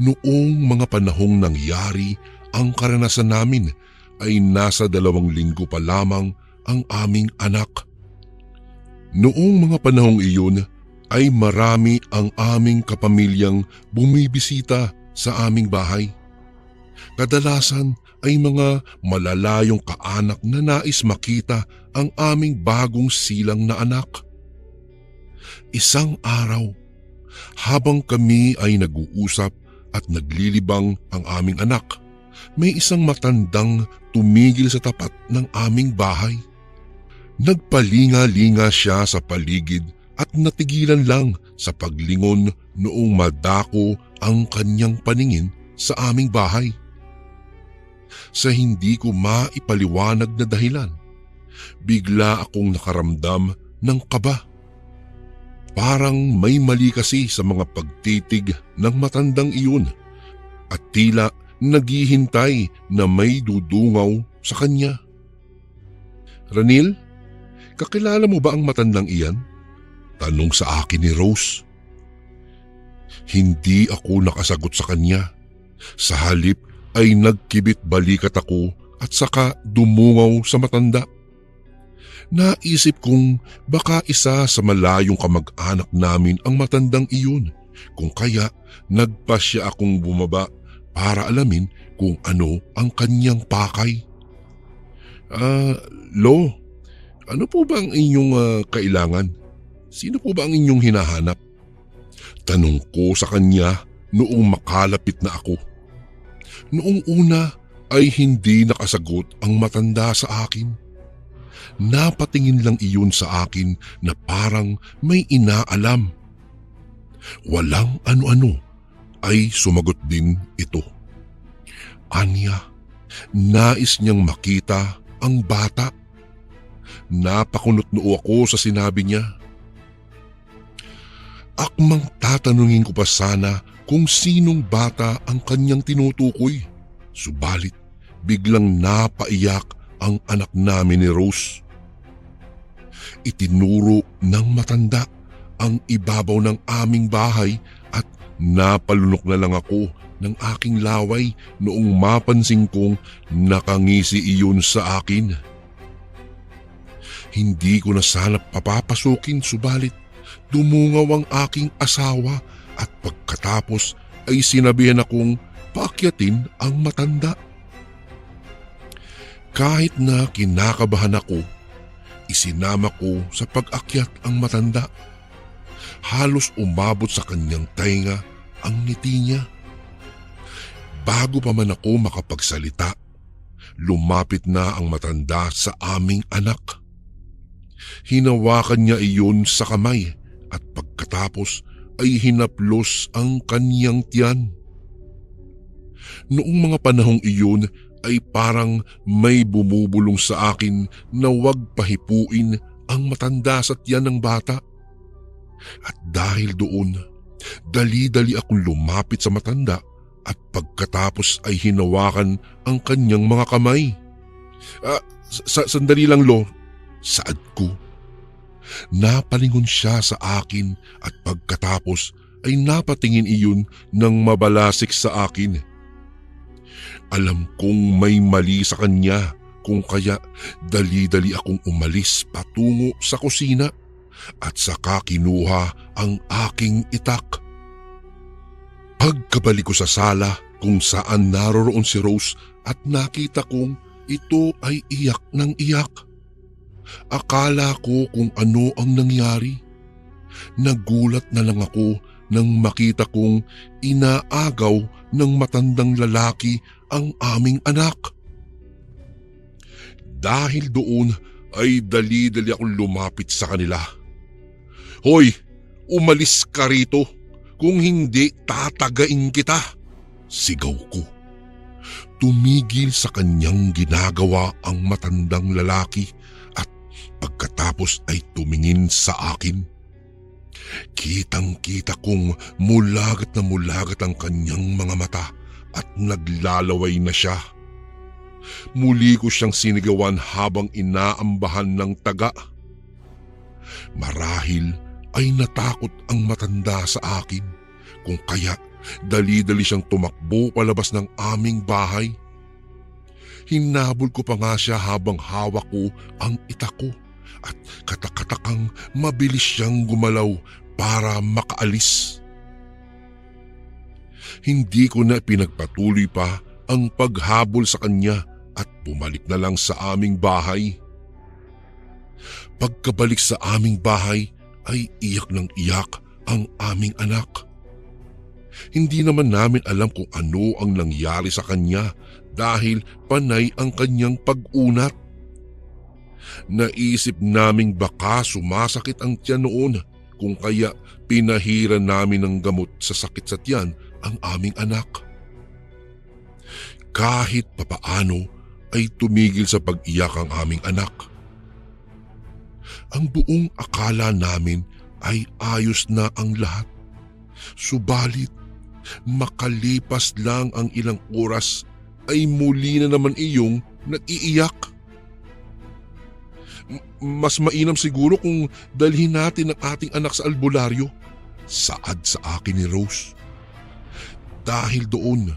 Noong mga panahong nangyari ang karanasan namin ay nasa 2 linggo pa lamang ang aming anak. Noong mga panahong iyon ay marami ang aming kapamilyang bumibisita sa aming bahay. Kadalasan ay mga malalayong kaanak na nais makita ang aming bagong silang na anak. Isang araw, habang kami ay nag-uusap at naglilibang ang aming anak, may isang matandang tumigil sa tapat ng aming bahay. Nagpalinga-linga siya sa paligid at natigilan lang sa paglingon noong madako ang kanyang paningin sa aming bahay. Sa hindi ko maipaliwanag na dahilan, bigla akong nakaramdam ng kaba. Parang may mali kasi sa mga pagtitig ng matandang iyon at tila naghihintay na may dudungaw sa kanya. Ranil, kakilala mo ba ang matandang iyan? Tanong sa akin ni Rose. Hindi ako nakasagot sa kanya. Sa halip ay nagkibit balikat ako at saka dumungaw sa matanda. Naisip kong baka isa sa malayong kamag-anak namin ang matandang iyon, kung kaya nagpasya akong bumaba para alamin kung ano ang kanyang pakay. Lo, ano po ba ang inyong kailangan? Sino po ba ang inyong hinahanap? Tanong ko sa kanya noong makalapit na ako. Noong una ay hindi nakasagot ang matanda sa akin. Napatingin lang iyon sa akin na parang may inaalam. Walang ano-ano ay sumagot din ito. Anya, nais niyang makita ang bata. Napakunot noo ako sa sinabi niya. Akmang tatanungin ko pa sana kung sinong bata ang kanyang tinutukoy. Subalit biglang napaiyak ang anak namin ni Rose. Itinuro ng matanda ang ibabaw ng aming bahay at napalunok na lang ako ng aking laway noong mapansin kong nakangisi iyon sa akin. Hindi ko na sana papapasukin subalit dumungaw ang aking asawa at pagkatapos ay sinabihan akong paakyatin ang matanda. Kahit na kinakabahan ako, isinama ko sa pag-akyat ang matanda. Halos umabot sa kanyang tainga ang ngiti niya. Bago pa man ako makapagsalita, lumapit na ang matanda sa aming anak. Hinawakan niya iyon sa kamay at pagkatapos ay hinaplos ang kanyang tiyan. Noong mga panahong iyon ay parang may bumubulong sa akin na huwag pahipuin ang matanda sa tiyan ng bata. At dahil doon, dali-dali akong lumapit sa matanda at pagkatapos ay hinawakan ang kanyang mga kamay. Sandali lang lo, saad ko. Napalingon siya sa akin at pagkatapos ay napatingin iyon ng mabalasik sa akin. Alam kong may mali sa kanya kung kaya dali-dali akong umalis patungo sa kusina at saka kinuha ang aking itak. Pagkabalik ko sa sala kung saan naroroon si Rose at nakita kong ito ay iyak ng iyak. Akala ko kung ano ang nangyari. Nagulat na lang ako nang makita kong inaagaw ng matandang lalaki ang aming anak. Dahil doon ay dali-dali akong lumapit sa kanila. Hoy, umalis ka rito. Kung hindi, tatagain kita. Sigaw ko. Tumigil sa kanyang ginagawa ang matandang lalaki at pagkatapos ay tumingin sa akin. Kitang-kita kong mulagat na mulagat ang kanyang mga mata at naglalaway na siya. Muli ko siyang sinigawan habang inaambahan ng taga. Marahil ay natakot ang matanda sa akin kung kaya dali-dali siyang tumakbo palabas ng aming bahay. Hinabol ko pa nga siya habang hawak ko ang itak ko at katakatakang mabilis siyang gumalaw para makaalis. Hindi ko na pinagpatuloy pa ang paghabol sa kanya at bumalik na lang sa aming bahay. Pagkabalik sa aming bahay ay iyak ng iyak ang aming anak. Hindi naman namin alam kung ano ang nangyari sa kanya dahil panay ang kanyang pag-unat. Naisip naming baka sumasakit ang tiyan noon kung kaya pinahiran namin ng gamot sa sakit sa tiyan ang aming anak. Kahit papaano ay tumigil sa pag-iyak ang aming anak. Ang buong akala namin ay ayos na ang lahat. Subalit, makalipas lang ang ilang oras ay muli na naman iyong nag-iiyak. Mas mainam siguro kung dalhin natin ang ating anak sa albularyo, saad sa akin ni Rose. Dahil doon,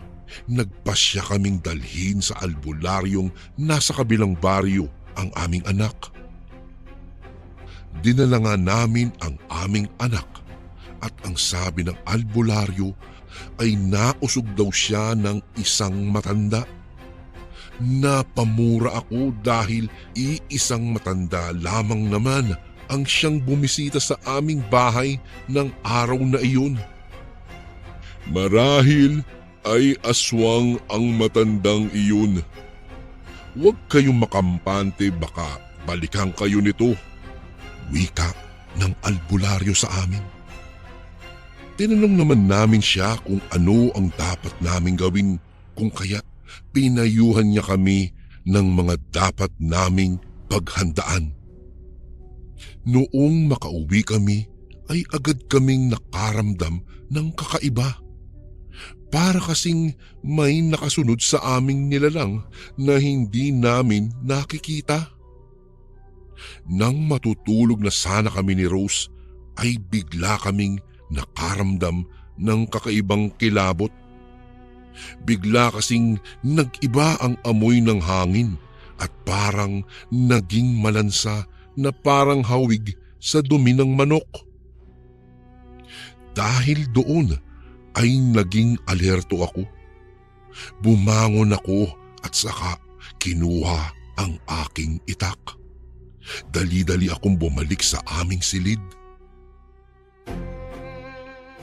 nagpasya kaming dalhin sa albularyong nasa kabilang baryo ang aming anak. Dinala nga namin ang aming anak at ang sabi ng albularyo ay nausog daw siya ng isang matanda. Napamura ako dahil iisang matanda lamang naman ang siyang bumisita sa aming bahay ng araw na iyon. Marahil ay aswang ang matandang iyon. Huwag kayong makampante, baka balikan kayo nito. Wika ng albularyo sa amin. Tinanong naman namin siya kung ano ang dapat naming gawin, kung kaya pinayuhan niya kami ng mga dapat naming paghandaan. Noong makauwi kami ay agad kaming nakaramdam ng kakaiba. Para kasing may nakasunod sa aming nilalang na hindi namin nakikita. Nang matutulog na sana kami ni Rose ay bigla kaming nakaramdam ng kakaibang kilabot. Bigla kasing nag-iba ang amoy ng hangin at parang naging malansa na parang hawig sa dumi ng manok. Dahil doon ay naging alerto ako. Bumangon ako at saka kinuha ang aking itak. Dali-dali akong bumalik sa aming silid.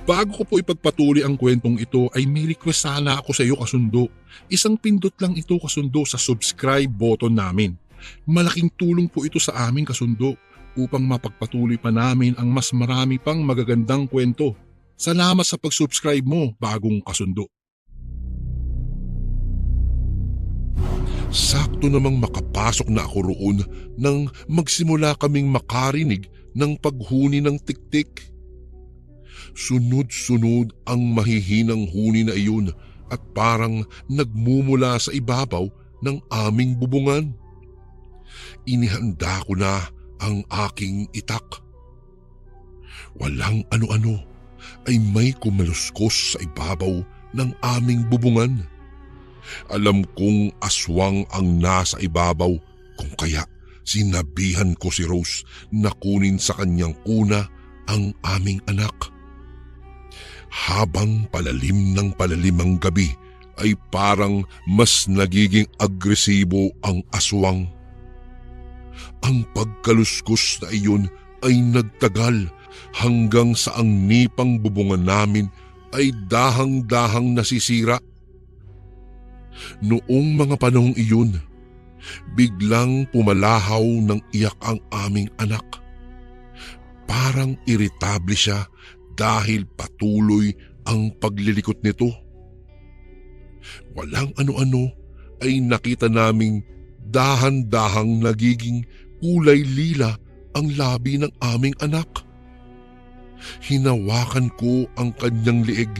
Bago ko po ipagpatuloy ang kwentong ito ay may request sana ako sa iyo kasundo. Isang pindot lang ito kasundo sa subscribe button namin. Malaking tulong po ito sa amin kasundo upang mapagpatuloy pa namin ang mas marami pang magagandang kwento. Salamat sa pag-subscribe mo, bagong kasundo. Sakto namang makapasok na ako roon nang magsimula kaming makarinig ng paghuni ng tiktik. Sunod-sunod ang mahihinang huni na iyon at parang nagmumula sa ibabaw ng aming bubungan. Inihanda ko na ang aking itak. Walang ano-ano ay may kumaluskos sa ibabaw ng aming bubungan. Alam kong aswang ang nasa ibabaw, kung kaya sinabihan ko si Rose na kunin sa kanyang kuna ang aming anak. Habang palalim ng palalim ang gabi ay parang mas nagiging agresibo ang aswang. Ang pagkaluskos na iyon ay nagtagal hanggang sa ang nipang bubungan namin ay dahang-dahang nasisira. Noong mga panahong iyon, biglang pumalahaw ng iyak ang aming anak. Parang iritable siya dahil patuloy ang paglilikot nito. Walang ano-ano ay nakita naming dahan-dahang nagiging kulay lila ang labi ng aming anak. Hinawakan ko ang kanyang liig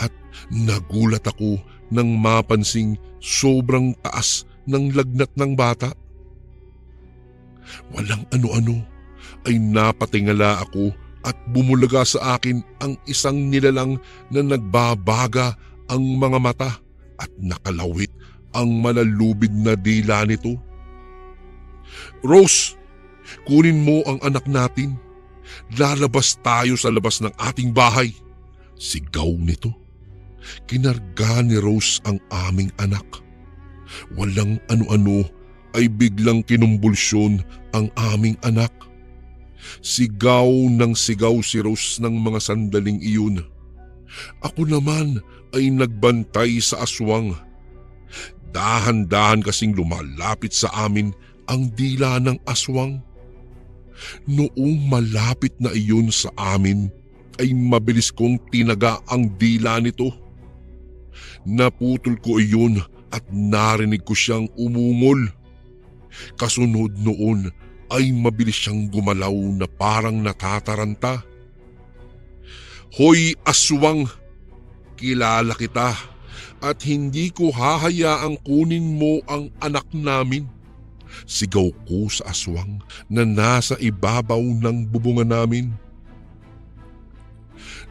at nagulat ako nang mapansing sobrang taas ng lagnat ng bata. Walang ano-ano ay napatingala ako at bumulaga sa akin ang isang nilalang na nagbabaga ang mga mata at nakalawit ang malalubid na dila nito. Rose, kunin mo ang anak natin. Lalabas tayo sa labas ng ating bahay. Sigaw nito. Kinarga ni Rose ang aming anak. Walang ano-ano ay biglang kinumbulsyon ang aming anak. Sigaw ng sigaw si Rose ng mga sandaling iyon. Ako naman ay nagbantay sa aswang. Dahan-dahan kasing lumalapit sa amin ang dila ng aswang. Noong malapit na iyon sa amin ay mabilis kong tinaga ang dila nito. Naputol ko iyon at narinig ko siyang umungol. Kasunod noon ay mabilis siyang gumalaw na parang natataranta. Hoy aswang, kilala kita at hindi ko hahayaang kunin mo ang anak namin. Sigaw ko sa aswang na nasa ibabaw ng bubungan namin.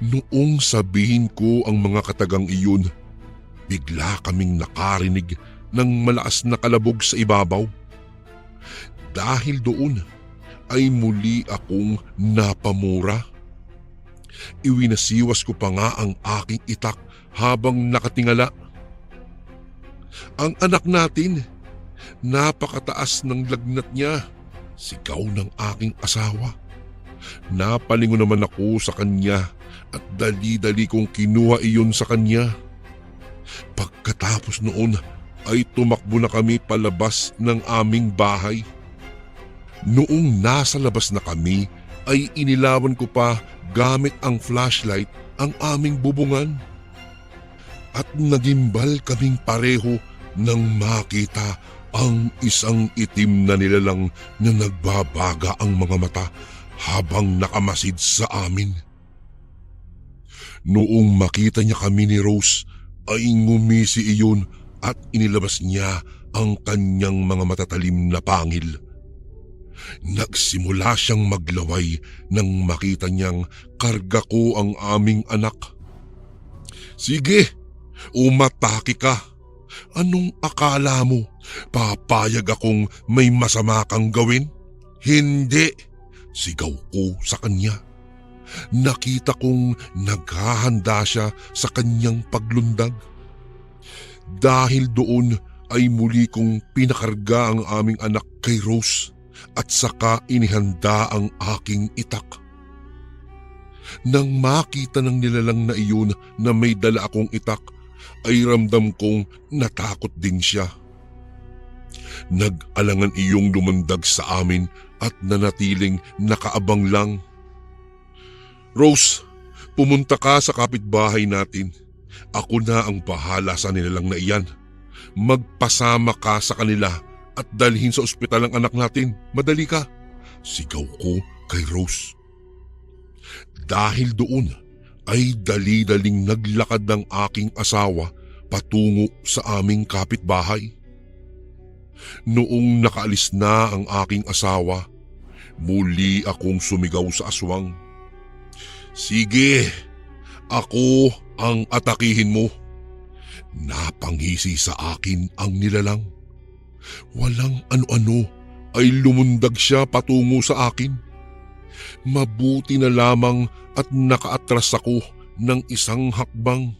Noong sabihin ko ang mga katagang iyon, bigla kaming nakarinig ng malakas na kalabog sa ibabaw. Dahil doon ay muli akong napamura. Iwinasiwas ko pa nga ang aking itak habang nakatingala. Ang anak natin, napakataas ng lagnat niya, sigaw ng aking asawa. Napalingon naman ako sa kanya at dali-dali kong kinuha iyon sa kanya. Pagkatapos noon ay tumakbo na kami palabas ng aming bahay. Noong nasa labas na kami ay inilawan ko pa gamit ang flashlight ang aming bubungan. At nagimbal kaming pareho nang makita ang isang itim na nilalang na nagbabaga ang mga mata habang nakamasid sa amin. Noong makita niya kami ni Rose ay ngumisi iyon at inilabas niya ang kanyang mga matatalim na pangil. Nagsimula siyang maglaway nang makita niyang karga ko ang aming anak. "Sige, umatake ka. Anong akala mo? Papayag akong may masama kang gawin? Hindi!" Sigaw ko sa kanya. Nakita kong naghahanda siya sa kanyang paglundag. Dahil doon ay muli kong pinakarga ang aming anak kay Rose at saka inihanda ang aking itak. Nang makita ng nilalang na iyon na may dala akong itak, ay ramdam kong natakot din siya. Nag-alangan iyong lumundag sa amin at nanatiling nakaabang lang. "Rose, pumunta ka sa kapitbahay natin. Ako na ang bahala sa nilalang na iyan. Magpasama ka sa kanila at dalhin sa ospital ang anak natin. Madali ka." Sigaw ko kay Rose. Dahil doon ay dali-daling naglakad ng aking asawa patungo sa aming kapitbahay. Noong nakaalis na ang aking asawa, muli akong sumigaw sa aswang. "Sige, ako ang atakihin mo." Napangisi sa akin ang nilalang. Walang ano-ano ay lumundag siya patungo sa akin. Mabuti na lamang at nakaatras ako ng isang hakbang.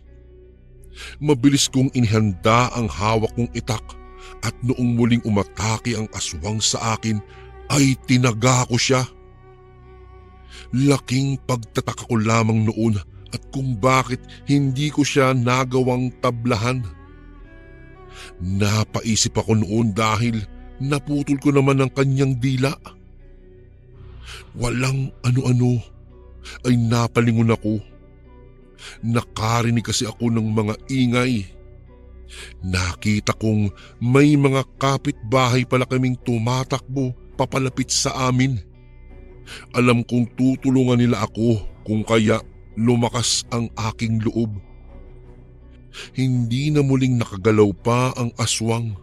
Mabilis kong inihanda ang hawak kong itak at noong muling umatake ang aswang sa akin ay tinaga ko siya. Laking pagtataka ko lamang noon at kung bakit hindi ko siya nagawang tablahan. Napaisip ako noon dahil naputol ko naman ang kanyang dila. Walang ano-ano ay napalingon ako. Nakarinig kasi ako ng mga ingay. Nakita kong may mga kapitbahay pala kaming tumatakbo papalapit sa amin. Alam kong tutulungan nila ako kung kaya lumakas ang aking loob. Hindi na muling nakagalaw pa ang aswang.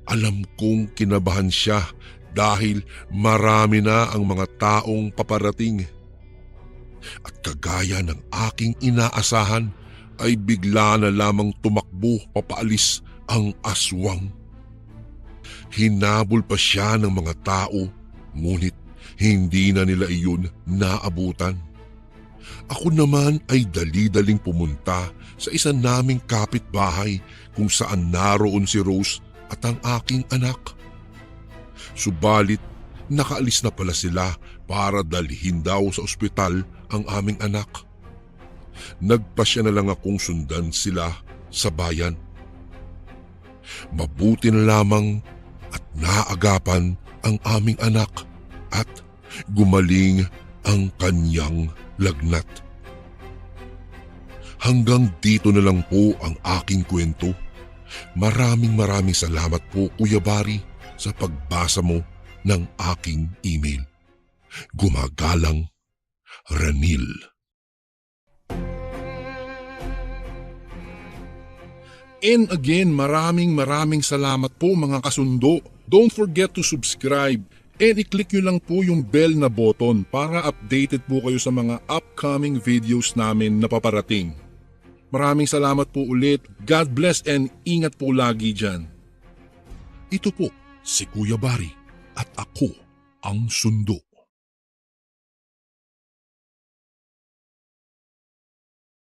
Alam kong kinabahan siya dahil marami na ang mga taong paparating. At kagaya ng aking inaasahan ay bigla na lamang tumakbo papaalis ang aswang. Hinabol pa siya ng mga tao ngunit hindi na nila iyon naabutan. Ako naman ay dali-daling pumunta sa isa naming kapitbahay kung saan naroon si Rose at ang aking anak. Subalit nakaalis na pala sila para dalhin daw sa ospital ang aming anak. Nagpasya na lang akong sundan sila sa bayan. Mabuti na lamang at naagapan ang aming anak at gumaling ang kanyang lagnat. Hanggang dito na lang po ang aking kwento. Maraming salamat po Kuya Bari sa pagbasa mo ng aking email. Gumagalang, Ranil. And again, maraming salamat po mga kasundo. Don't forget to subscribe and i-click nyo lang po yung bell na button para updated po kayo sa mga upcoming videos namin na paparating. Maraming salamat po ulit. God bless and ingat po lagi dyan. Ito po si Kuya Bari at ako ang sundo.